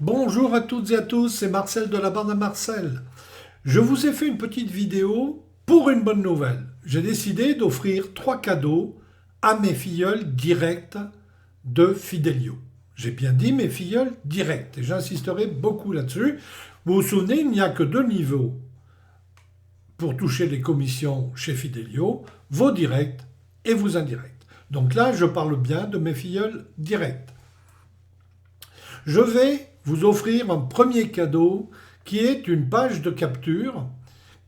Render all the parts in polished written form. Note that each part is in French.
Bonjour à toutes et à tous, c'est Marcel de la bande à Marcel. Je vous ai fait une petite vidéo pour une bonne nouvelle. J'ai décidé d'offrir 3 cadeaux à mes filleuls directs de Fidelio. J'ai bien dit mes filleuls directs et j'insisterai beaucoup là-dessus. Vous vous souvenez, il n'y a que 2 niveaux pour toucher les commissions chez Fidelio, vos directs et vos indirects. Donc là, je parle bien de mes filleuls directs. Je vais vous offrir un premier cadeau qui est une page de capture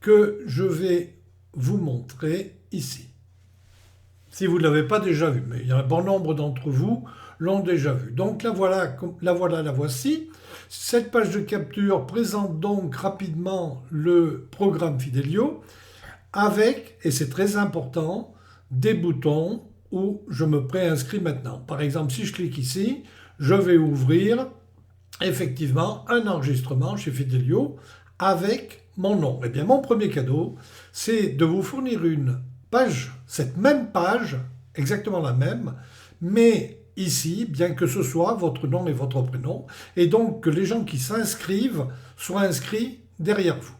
que je vais vous montrer ici. Si vous ne l'avez pas déjà vu, mais il y a un bon nombre d'entre vous l'ont déjà vu. Donc la voici. Cette page de capture présente donc rapidement le programme Fidelio avec, et c'est très important, des boutons où je me préinscris maintenant. Par exemple, si je clique ici, je vais ouvrir effectivement un enregistrement chez Fidelio avec mon nom. Eh bien, mon premier cadeau, c'est de vous fournir une page, cette même page, exactement la même, mais ici, bien que ce soit votre nom et votre prénom, et donc que les gens qui s'inscrivent soient inscrits derrière vous.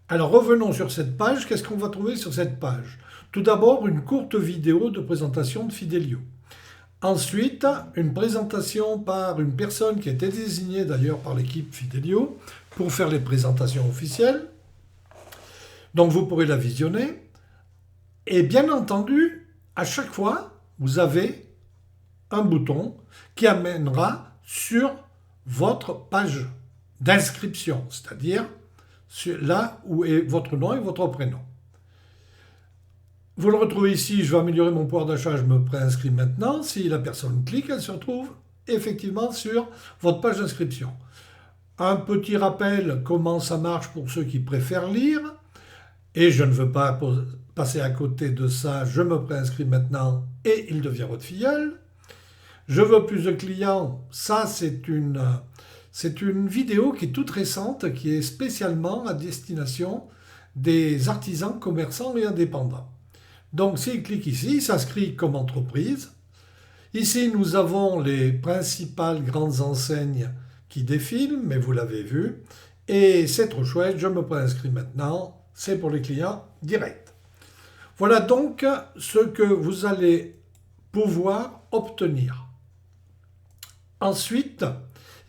Alors revenons sur cette page. Qu'est-ce qu'on va trouver sur cette page? Tout d'abord, une courte vidéo de présentation de Fidelio. Ensuite, une présentation par une personne qui a été désignée d'ailleurs par l'équipe Fidelio pour faire les présentations officielles. Donc vous pourrez la visionner. Et bien entendu, à chaque fois, vous avez un bouton qui amènera sur votre page d'inscription, c'est-à-dire là où est votre nom et votre prénom. Vous le retrouvez ici, je vais améliorer mon pouvoir d'achat, je me préinscris maintenant. Si la personne clique, elle se retrouve effectivement sur votre page d'inscription. Un petit rappel comment ça marche pour ceux qui préfèrent lire. Et je ne veux pas passer à côté de ça, je me préinscris maintenant et il devient votre filleul. Je veux plus de clients, ça c'est une vidéo qui est toute récente, qui est spécialement à destination des artisans, commerçants et indépendants. Donc s'il clique ici, il s'inscrit comme entreprise. Ici, nous avons les principales grandes enseignes qui défilent, mais vous l'avez vu. Et c'est trop chouette, je me préinscris maintenant. C'est pour les clients directs. Voilà donc ce que vous allez pouvoir obtenir. Ensuite,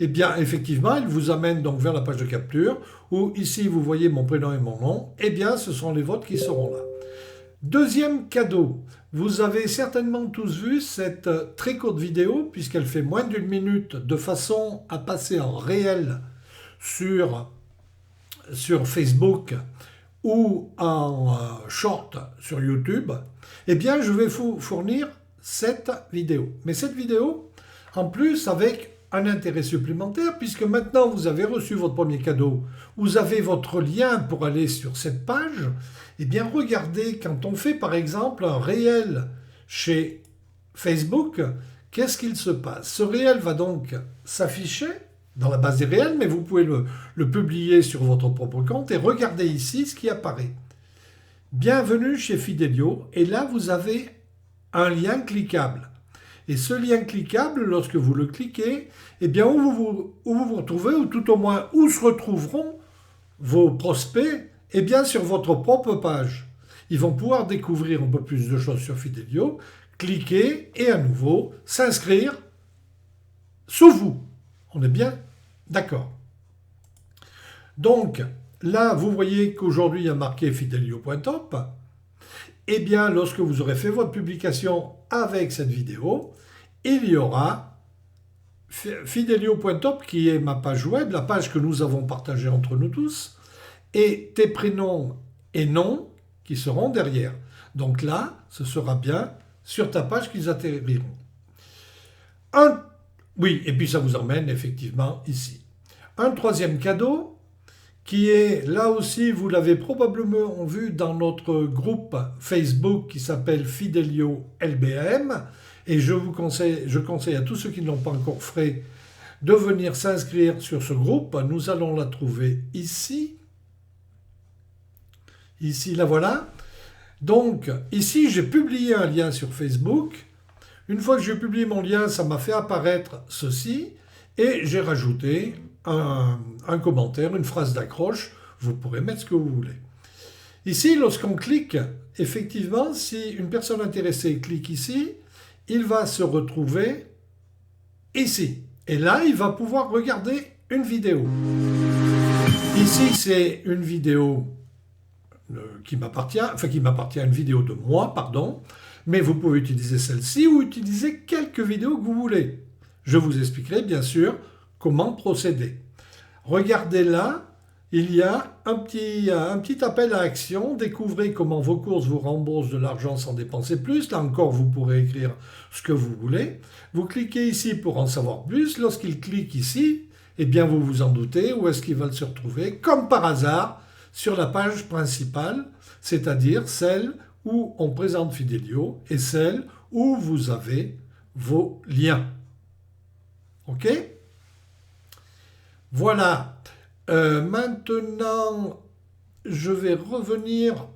eh bien, effectivement, il vous amène donc vers la page de capture où ici, vous voyez mon prénom et mon nom. Eh bien, ce sont les vôtres qui seront là. Deuxième cadeau, vous avez certainement tous vu cette très courte vidéo puisqu'elle fait moins d'1 minute de façon à passer en réel sur Facebook ou en short sur YouTube. Eh bien, je vais vous fournir cette vidéo. Mais cette vidéo, en plus, avec un intérêt supplémentaire puisque maintenant vous avez reçu votre premier cadeau, vous avez votre lien pour aller sur cette page. Eh bien, regardez, quand on fait par exemple un réel chez Facebook, qu'est-ce qu'il se passe? Ce réel va donc s'afficher dans la base des réels, mais vous pouvez le publier sur votre propre compte et regardez ici ce qui apparaît. Bienvenue chez Fidelio, et là vous avez un lien cliquable. Et ce lien cliquable, lorsque vous le cliquez, eh bien où vous vous retrouvez, ou tout au moins où se retrouveront vos prospects, eh bien sur votre propre page. Ils vont pouvoir découvrir un peu plus de choses sur Fidelio, cliquer et à nouveau s'inscrire sous vous. On est bien d'accord. Donc là, vous voyez qu'aujourd'hui il y a marqué fidelio.top. Eh bien, lorsque vous aurez fait votre publication avec cette vidéo, il y aura fidelio.top qui est ma page web, la page que nous avons partagée entre nous tous, et tes prénoms et noms qui seront derrière. Donc là, ce sera bien sur ta page qu'ils atterriront. Oui, et puis ça vous emmène effectivement ici. Un troisième cadeau qui est, là aussi, vous l'avez probablement vu dans notre groupe Facebook qui s'appelle Fidelio LBM, et je conseille à tous ceux qui ne l'ont pas encore fait de venir s'inscrire sur ce groupe. Nous allons la trouver ici. Ici, la voilà. Donc, ici, j'ai publié un lien sur Facebook. Une fois que j'ai publié mon lien, ça m'a fait apparaître ceci. et j'ai rajouté un commentaire, une phrase d'accroche. Vous pourrez mettre ce que vous voulez. Ici, lorsqu'on clique, effectivement, si une personne intéressée clique ici, il va se retrouver ici. Et là, il va pouvoir regarder une vidéo. Ici, c'est une vidéo qui m'appartient, une vidéo de moi, pardon, mais vous pouvez utiliser celle-ci ou utiliser quelques vidéos que vous voulez. Je vous expliquerai bien sûr comment procéder. Regardez là, il y a un petit appel à action. Découvrez comment vos courses vous remboursent de l'argent sans dépenser plus. Là encore, vous pourrez écrire ce que vous voulez. Vous cliquez ici pour en savoir plus. Lorsqu'il clique ici, eh bien vous vous en doutez, où est-ce qu'ils veulent se retrouver? Comme par hasard, sur la page principale, c'est-à-dire celle où on présente Fidelio et celle où vous avez vos liens. OK? Voilà. Maintenant, je vais revenir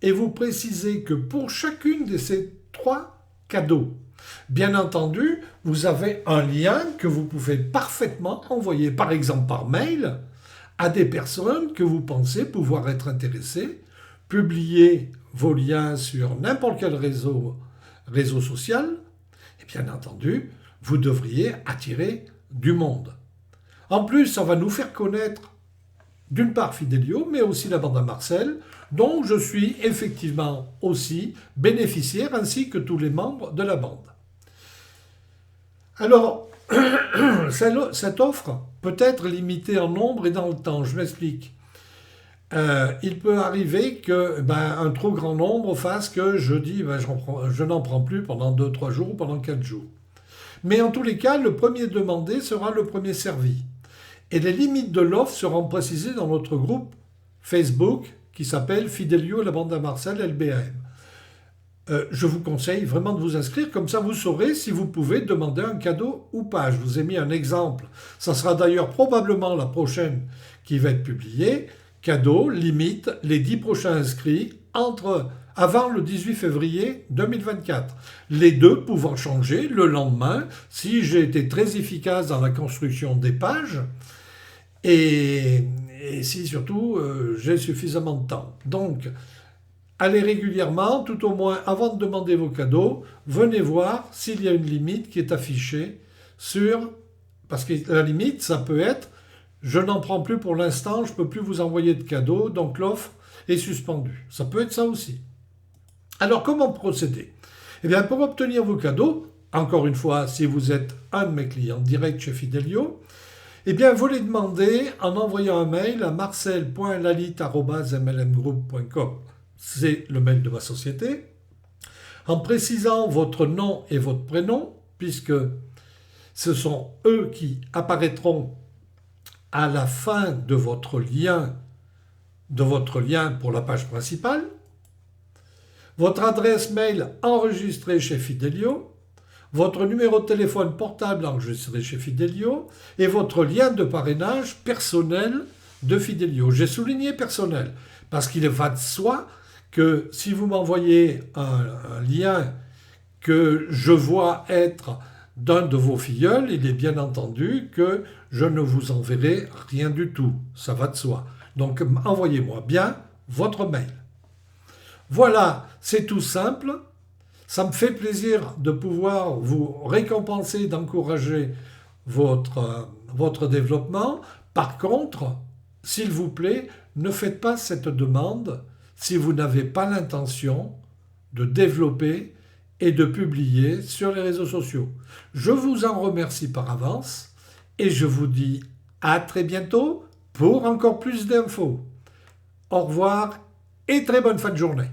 et vous préciser que pour chacune de ces 3 cadeaux, bien entendu, vous avez un lien que vous pouvez parfaitement envoyer, par exemple par mail, à des personnes que vous pensez pouvoir être intéressées. Publiez vos liens sur n'importe quel réseau social, et bien entendu, vous devriez attirer du monde. En plus, ça va nous faire connaître d'une part Fidelio, mais aussi la bande à Marcel, dont je suis effectivement aussi bénéficiaire, ainsi que tous les membres de la bande. Alors, cette offre peut être limitée en nombre et dans le temps, je m'explique. Il peut arriver qu'un trop grand nombre fasse que je dis je n'en prends plus pendant 2-3 jours ou pendant 4 jours. Mais en tous les cas, le premier demandé sera le premier servi. Et les limites de l'offre seront précisées dans notre groupe Facebook qui s'appelle Fidelio et la bande à Marcel LBAM. Je vous conseille vraiment de vous inscrire, comme ça vous saurez si vous pouvez demander un cadeau ou pas. Je vous ai mis un exemple. Ça sera d'ailleurs probablement la prochaine qui va être publiée. Cadeau, limite, les 10 prochains inscrits avant le 18 février 2024. Les deux pouvant changer le lendemain si j'ai été très efficace dans la construction des pages et si surtout j'ai suffisamment de temps. Donc, allez régulièrement, tout au moins avant de demander vos cadeaux, venez voir s'il y a une limite qui est affichée parce que la limite, ça peut être je n'en prends plus pour l'instant, je ne peux plus vous envoyer de cadeaux, donc l'offre est suspendue. Ça peut être ça aussi. Alors, comment procéder? Eh bien, pour obtenir vos cadeaux, encore une fois, si vous êtes un de mes clients direct chez Fidelio, eh bien, vous les demandez en envoyant un mail à marcel.lalit@mlmgroup.com. C'est le mail de ma société. En précisant votre nom et votre prénom, puisque ce sont eux qui apparaîtront à la fin de votre lien pour la page principale, votre adresse mail enregistrée chez Fidelio, votre numéro de téléphone portable enregistré chez Fidelio et votre lien de parrainage personnel de Fidelio. J'ai souligné personnel parce qu'il va de soi que si vous m'envoyez un lien que je vois être d'un de vos filleuls, il est bien entendu que je ne vous enverrai rien du tout. Ça va de soi. Donc envoyez-moi bien votre mail. Voilà, c'est tout simple. Ça me fait plaisir de pouvoir vous récompenser, d'encourager votre développement. Par contre, s'il vous plaît, ne faites pas cette demande si vous n'avez pas l'intention de développer et de publier sur les réseaux sociaux. Je vous en remercie par avance et je vous dis à très bientôt pour encore plus d'infos. Au revoir et très bonne fin de journée.